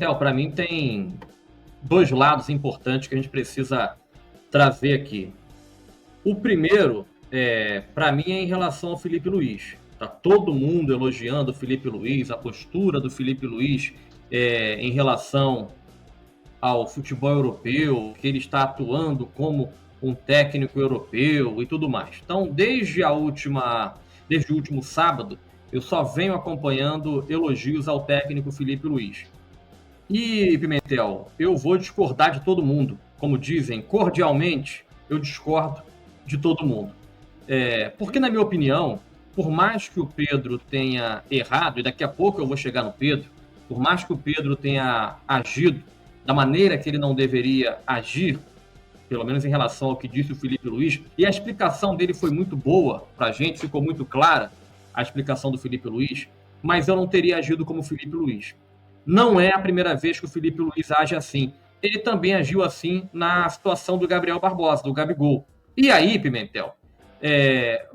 Pimentel, para mim tem dois lados importantes que a gente precisa trazer aqui. O primeiro, para mim, é em relação ao Felipe Luiz. Tá todo mundo elogiando o Felipe Luiz, a postura do Felipe Luiz em relação ao futebol europeu, que ele está atuando como um técnico europeu e tudo mais. Então, desde o último sábado, eu só venho acompanhando elogios ao técnico Felipe Luiz. E, Pimentel, eu vou discordar de todo mundo. Como dizem, cordialmente, eu discordo de todo mundo. Porque, na minha opinião, por mais que o Pedro tenha errado, e daqui a pouco eu vou chegar no Pedro, por mais que o Pedro tenha agido da maneira que ele não deveria agir, pelo menos em relação ao que disse o Felipe Luiz, e a explicação dele foi muito boa para a gente, ficou muito clara a explicação do Felipe Luiz, mas eu não teria agido como o Felipe Luiz. Não é a primeira vez que o Felipe Luiz age assim. Ele também agiu assim na situação do Gabriel Barbosa, do Gabigol. E aí, Pimentel,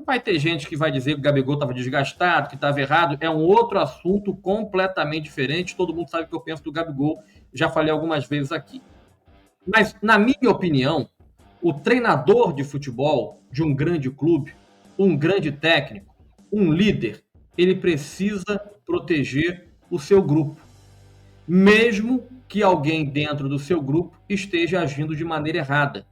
vai ter gente que vai dizer que o Gabigol estava desgastado, que estava errado. É um outro assunto completamente diferente. Todo mundo sabe o que eu penso do Gabigol. Já falei algumas vezes aqui. Mas, na minha opinião, o treinador de futebol de um grande clube, um grande técnico, um líder, ele precisa proteger o seu grupo. Mesmo que alguém dentro do seu grupo esteja agindo de maneira errada.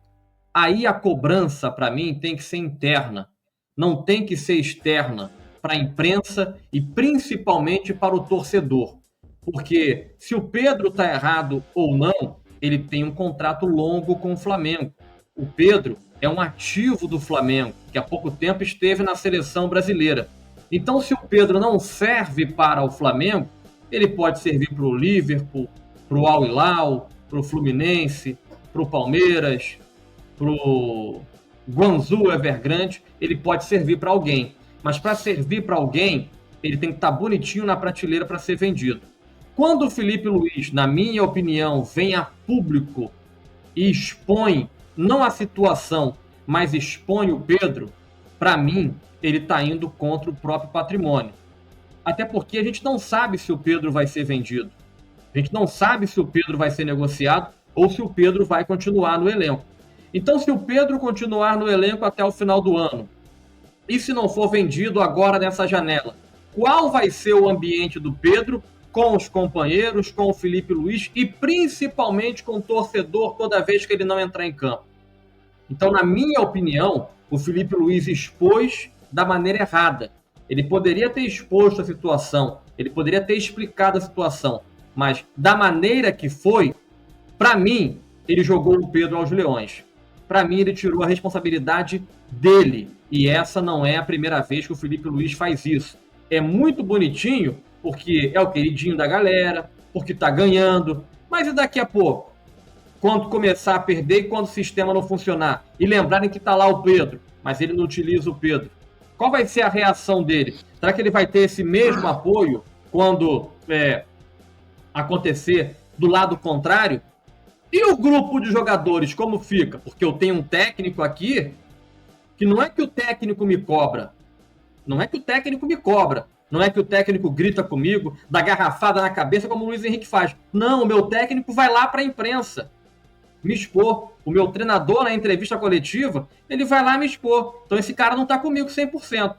Aí a cobrança, para mim, tem que ser interna. Não tem que ser externa para a imprensa e principalmente para o torcedor. Porque se o Pedro está errado ou não, ele tem um contrato longo com o Flamengo. O Pedro é um ativo do Flamengo, que há pouco tempo esteve na seleção brasileira. Então, se o Pedro não serve para o Flamengo, ele pode servir para o Liverpool, para o Al Hilal, para o Fluminense, para o Palmeiras, para o Guangzhou Evergrande, ele pode servir para alguém. Mas para servir para alguém, ele tem que estar bonitinho na prateleira para ser vendido. Quando o Felipe Luiz, na minha opinião, vem a público e expõe, não a situação, mas expõe o Pedro, para mim, ele está indo contra o próprio patrimônio. Até porque a gente não sabe se o Pedro vai ser vendido. A gente não sabe se o Pedro vai ser negociado ou se o Pedro vai continuar no elenco. Então, se o Pedro continuar no elenco até o final do ano, e se não for vendido agora nessa janela, qual vai ser o ambiente do Pedro com os companheiros, com o Felipe Luiz e principalmente com o torcedor toda vez que ele não entrar em campo? Então, na minha opinião, o Felipe Luiz expôs da maneira errada. Ele poderia ter exposto a situação, ele poderia ter explicado a situação, mas da maneira que foi, para mim, ele jogou o Pedro aos leões. Para mim, ele tirou a responsabilidade dele. E essa não é a primeira vez que o Felipe Luiz faz isso. É muito bonitinho, porque é o queridinho da galera, porque está ganhando. Mas e daqui a pouco? Quando começar a perder e quando o sistema não funcionar? E lembrarem que está lá o Pedro, mas ele não utiliza o Pedro. Qual vai ser a reação dele? Será que ele vai ter esse mesmo apoio quando acontecer do lado contrário? E o grupo de jogadores, como fica? Porque eu tenho um técnico aqui que não é que o técnico me cobra. Não é que o técnico me cobra. Não é que o técnico grita comigo, dá garrafada na cabeça como o Luiz Henrique faz. Não, o meu técnico vai lá para a imprensa me expor. O meu treinador, na entrevista coletiva, ele vai lá me expor. Então esse cara não está comigo 100%.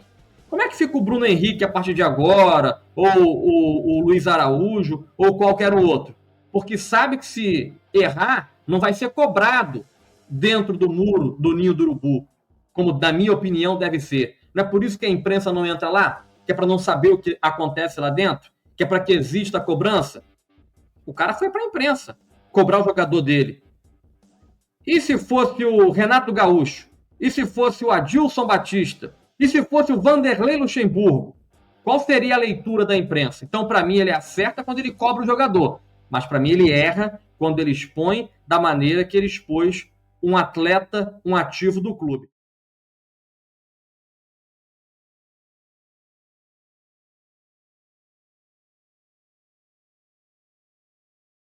Como é que fica o Bruno Henrique a partir de agora? Ou o Luiz Araújo? Ou qualquer outro? Porque sabe que se errar, não vai ser cobrado dentro do muro do ninho do urubu, como, na minha opinião, deve ser. Não é por isso que a imprensa não entra lá? Que é para não saber o que acontece lá dentro? Que é para que exista a cobrança? O cara foi para a imprensa cobrar o jogador dele. E se fosse o Renato Gaúcho? E se fosse o Adilson Batista? E se fosse o Vanderlei Luxemburgo? Qual seria a leitura da imprensa? Então, para mim, ele acerta quando ele cobra o jogador. Mas, para mim, ele erra quando ele expõe da maneira que ele expôs um atleta, um ativo do clube.